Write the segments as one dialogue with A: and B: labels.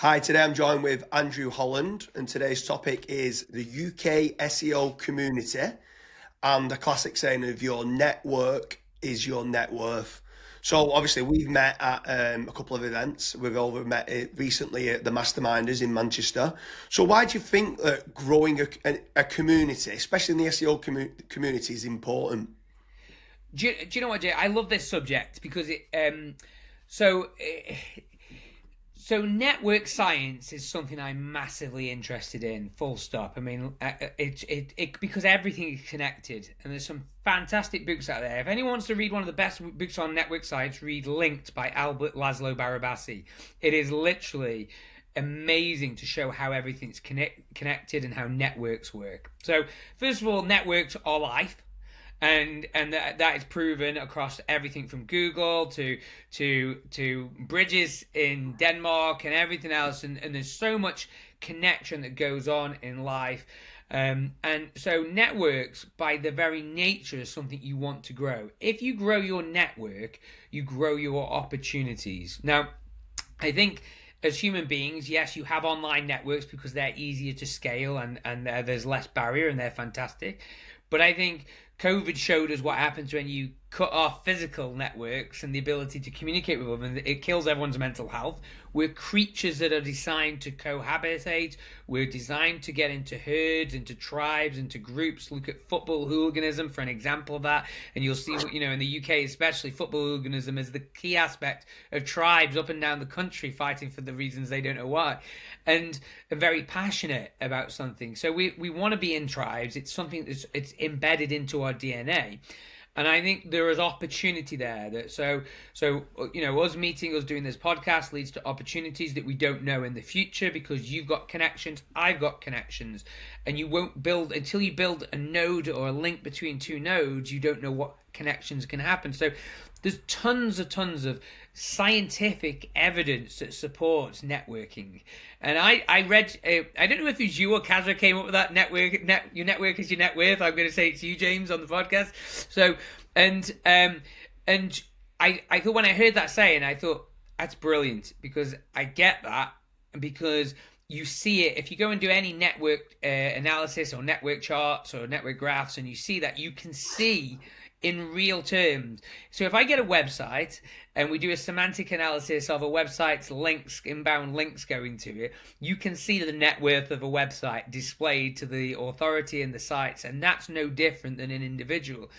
A: Hi, today I'm joined with Andrew Holland, and today's topic is the UK SEO community and the classic saying of your network is your net worth. So obviously we've met at a couple of events. We've over met recently at the Masterminders in Manchester. So why do you think that growing a community, especially in the SEO community, is important?
B: Do you know what, Jay? I love this subject because so eh, so network science is something I'm massively interested in. Full stop. I mean, it because everything is connected, and there's some fantastic books out there. If anyone wants to read one of the best books on network science, read Linked by Albert Laszlo Barabasi. It is literally amazing to show how everything's connected and how networks work. So, first of all, networks are life, and that is proven across everything from Google to bridges in Denmark and everything else, and there's so much connection that goes on in life. And so networks, by their very nature, is something you want to grow. If you grow your network, you grow your opportunities. Now, I think as human beings, yes, you have online networks because they're easier to scale, and there's less barrier, and they're fantastic. But I think COVID showed us what happens when you cut off physical networks and the ability to communicate with them, and it kills everyone's mental health. We're creatures that are designed to cohabitate. We're designed to get into herds, into tribes, into groups. Look at football hooliganism for an example of that, and you'll see, in the UK especially, football hooliganism is the key aspect of tribes up and down the country fighting for the reasons they don't know why, and are very passionate about something. So we want to be in tribes. It's something it's embedded into our DNA. And I think there is opportunity there. Us meeting, us doing this podcast leads to opportunities that we don't know in the future, because you've got connections, I've got connections, and you won't build until you build a node or a link between two nodes. You don't know what connections can happen. So there's tons of scientific evidence that supports networking. And I read, I don't know if it was you or Kazra came up with that your network is your net worth. I'm going to say it's you, James, on the podcast. So, and I thought, when I heard that saying, I thought, that's brilliant, because I get that, because you see it. If you go and do any network analysis or network charts or network graphs, and you see that, you can see in real terms. So if I get a website and we do a semantic analysis of a website's links, inbound links going to it, you can see the net worth of a website displayed to the authority and the sites, and that's no different than an individual.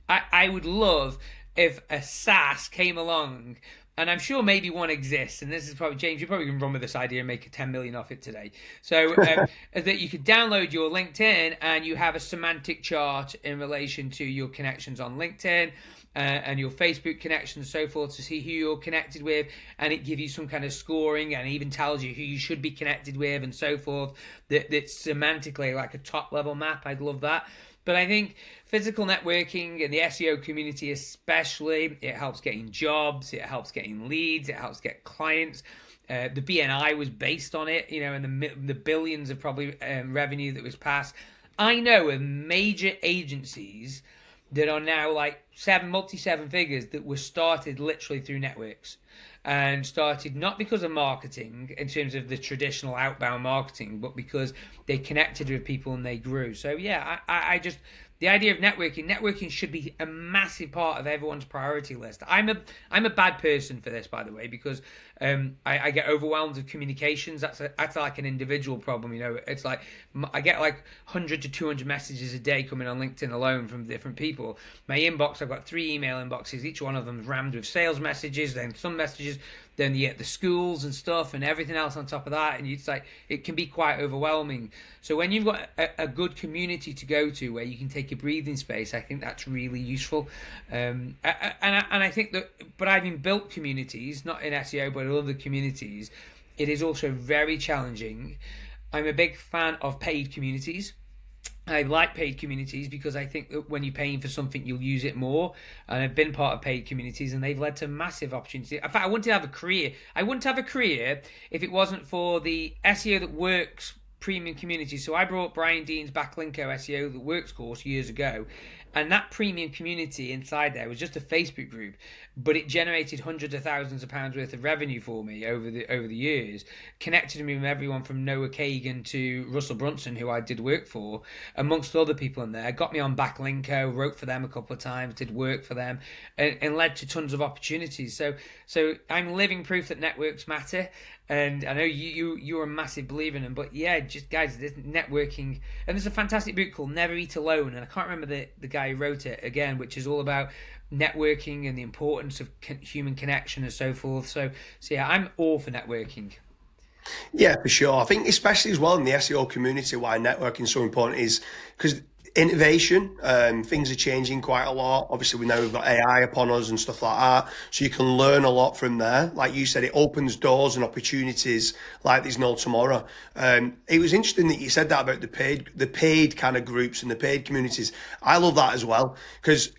B: I would love if a SaaS came along, and I'm sure maybe one exists, and this is probably, James, you're probably going to run with this idea and make 10 million off it today. So that you could download your LinkedIn and you have a semantic chart in relation to your connections on LinkedIn and your Facebook connections and so forth, to see who you're connected with, and it gives you some kind of scoring, and even tells you who you should be connected with and so forth. That's semantically like a top level map. I'd love that. But I think physical networking and the SEO community especially, it helps getting jobs, it helps getting leads, it helps get clients. The BNI was based on it, and the billions of probably revenue that was passed. I know of major agencies that are now like multi-seven figures that were started literally through networks, and started not because of marketing in terms of the traditional outbound marketing, but because they connected with people and they grew. So yeah, I just, the idea of networking should be a massive part of everyone's priority list. I'm a bad person for this, by the way, because I get overwhelmed with communications. That's like an individual problem. It's like I get like 100 to 200 messages a day coming on LinkedIn alone from different people. My inbox, I've got 3 email inboxes. Each one of them is rammed with sales messages, then some messages, then you get the schools and stuff and everything else on top of that, and it's like, it can be quite overwhelming. So when you've got a good community to go to where you can take a breathing space, I think that's really useful. And I think that, but having built communities, not in SEO but in other communities, it is also very challenging. I'm a big fan of paid communities. I like paid communities because I think that when you're paying for something, you'll use it more. And I've been part of paid communities, and they've led to massive opportunities. In fact, I wouldn't have a career. I wouldn't have a career if it wasn't for the SEO That Works premium community. So I brought Brian Dean's Backlinko SEO That Works course years ago, And that premium community inside there was just a Facebook group, but it generated hundreds of thousands of pounds worth of revenue for me over the years. Connected me with everyone from Noah Kagan to Russell Brunson, who I did work for, amongst other people in there. Got me on Backlinko, wrote for them a couple of times, did work for them, and led to tons of opportunities. So I'm living proof that networks matter. And I know you're a massive believer in them, but yeah, just guys, this networking, and there's a fantastic book called Never Eat Alone, and I can't remember the guy who wrote it again, which is all about networking and the importance of human connection and so forth. So yeah, I'm all for networking.
A: Yeah, for sure. I think especially as well in the SEO community, why networking is so important is because innovation, things are changing quite a lot. Obviously, we know we've got AI upon us and stuff like that, so you can learn a lot from there. Like you said, it opens doors and opportunities like there's no tomorrow. It was interesting that you said that about the paid kind of groups and the paid communities. I love that as well because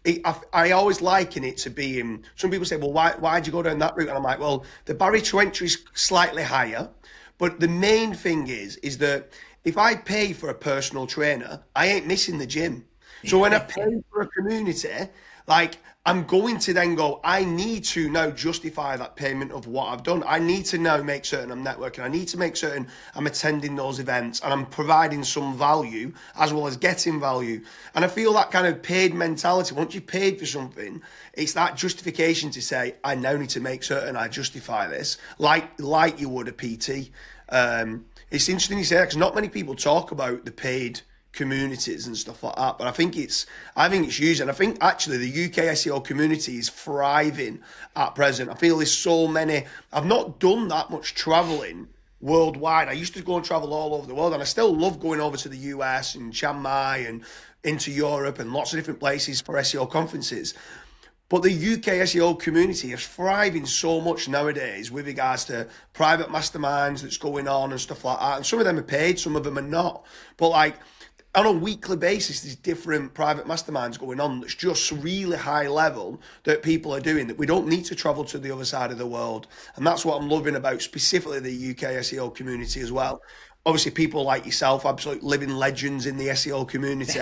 A: I always liken it to being. Some people say, "Well, why'd you go down that route?" And I'm like, "Well, the barrier to entry is slightly higher." But the main thing is that if I pay for a personal trainer, I ain't missing the gym. So when I pay for a community, like I'm going to then go, I need to now justify that payment of what I've done. I need to now make certain I'm networking. I need to make certain I'm attending those events and I'm providing some value as well as getting value. And I feel that kind of paid mentality, once you've paid for something, it's that justification to say, I now need to make certain I justify this, like you would a PT. It's interesting you say that because not many people talk about the paid communities and stuff like that, but I think it's huge, and I think actually the UK SEO community is thriving at present. I feel there's so many. I've not done that much traveling worldwide. I used to go and travel all over the world, and I still love going over to the US and Chiang Mai and into Europe and lots of different places for SEO conferences. But the UK SEO community is thriving so much nowadays with regards to private masterminds that's going on and stuff like that. And some of them are paid, some of them are not. But like on a weekly basis, there's different private masterminds going on that's just really high level that people are doing, that we don't need to travel to the other side of the world. And that's what I'm loving about specifically the UK SEO community as well. Obviously, people like yourself, absolute living legends in the SEO community.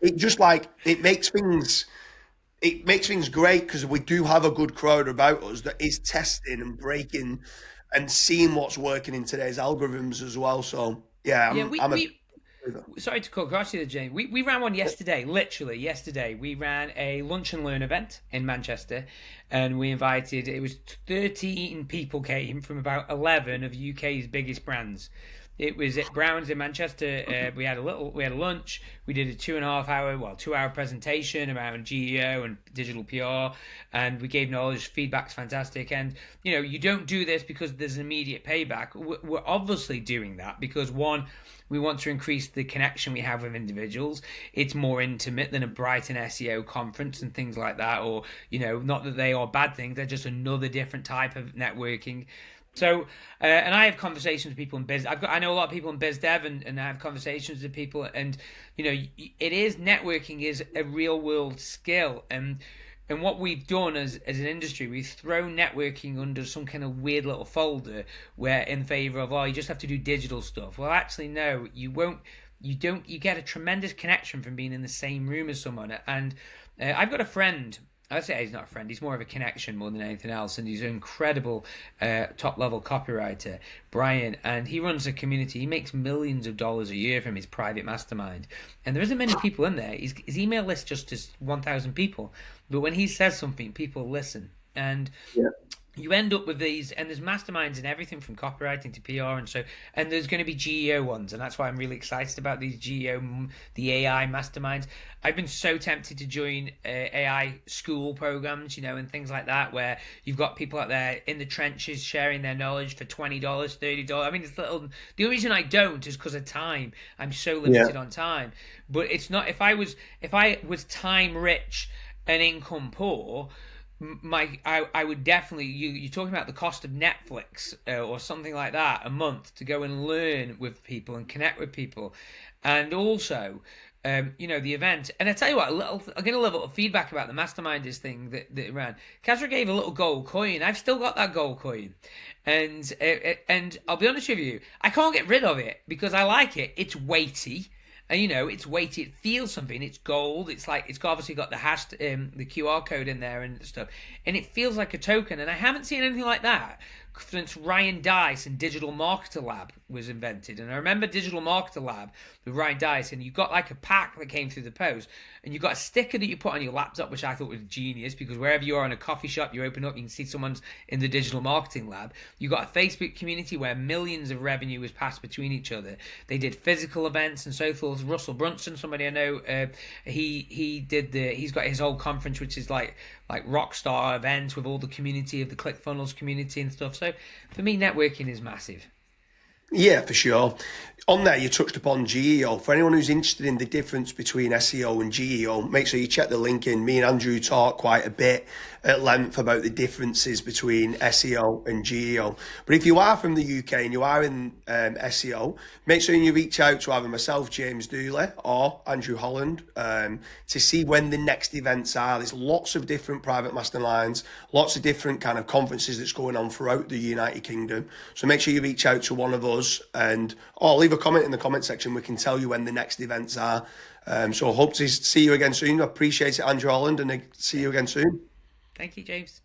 A: It just like, it makes things great because we do have a good crowd about us that is testing and breaking and seeing what's working in today's algorithms as well. So yeah,
B: Yeah,
A: I'm a
B: we sorry to cut across you there, James. We ran one yesterday, literally yesterday. We ran a lunch and learn event in Manchester, and we invited. It was 13 people came from about 11 of UK's biggest brands. It was at Brown's in Manchester. We had a lunch. We did a 2.5 hour presentation around GEO and digital PR, and we gave knowledge. Feedback's fantastic, and you don't do this because there's an immediate payback. We're obviously doing that because one, we want to increase the connection we have with individuals. It's more intimate than a Brighton SEO conference and things like that, or not that they are bad things. They're just another different type of networking. So, and I have conversations with people in biz. I know a lot of people in biz dev, and I have conversations with people, and networking is a real world skill, and what we've done as an industry, we've thrown networking under some kind of weird little folder where in favor of, you just have to do digital stuff. Well, actually, no, you won't. You don't. You get a tremendous connection from being in the same room as someone, and I've got a friend. I'd say he's not a friend. He's more of a connection more than anything else. And he's an incredible top-level copywriter, Brian. And he runs a community. He makes millions of dollars a year from his private mastermind. And there isn't many people in there. His email list just is 1,000 people. But when he says something, people listen. And you end up with these, and there's masterminds in everything from copywriting to PR, and there's going to be GEO ones, and that's why I'm really excited about these GEO, the AI masterminds. I've been so tempted to join AI school programs, and things like that, where you've got people out there in the trenches sharing their knowledge for $20, $30. I mean, it's little. The only reason I don't is because of time. I'm so limited on time. But it's not. If I was time rich and income poor, I would definitely, you're talking about the cost of Netflix or something like that a month to go and learn with people and connect with people, and also the event. And I tell you what, I'm getting a little feedback about the masterminders thing that ran. Kazra gave a little gold coin. I've still got that gold coin, and I'll be honest with you, I can't get rid of it because I like it. It's weighty. and it's weighted, it feels something, it's gold, it's obviously got the QR code in there and stuff, and it feels like a token. And I haven't seen anything like that since Ryan Dice and Digital Marketer Lab was invented. And I remember Digital Marketer Lab with Ryan Dice, and you got like a pack that came through the post, and you got a sticker that you put on your laptop, which I thought was genius, because wherever you are in a coffee shop, you open up, you can see someone's in the Digital Marketing Lab. You got a Facebook community where millions of revenue was passed between each other. They did physical events and so forth. Russell Brunson, somebody I know, he's got his whole conference, which is like rock star events with all the community of the ClickFunnels community and stuff. So for me, networking is massive.
A: Yeah, for sure. On there, you touched upon GEO. For anyone who's interested in the difference between SEO and GEO, make sure you check the link in. Me and Andrew talk quite a bit at length about the differences between SEO and GEO. But if you are from the UK and you are in SEO, make sure you reach out to either myself, James Dooley, or Andrew Holland to see when the next events are. There's lots of different private masterminds, lots of different kind of conferences that's going on throughout the United Kingdom. So make sure you reach out to one of us or leave a comment in the comment section. We can tell you when the next events are. So I hope to see you again soon. I appreciate it, Andrew Holland, and see you again soon.
B: Thank you, James.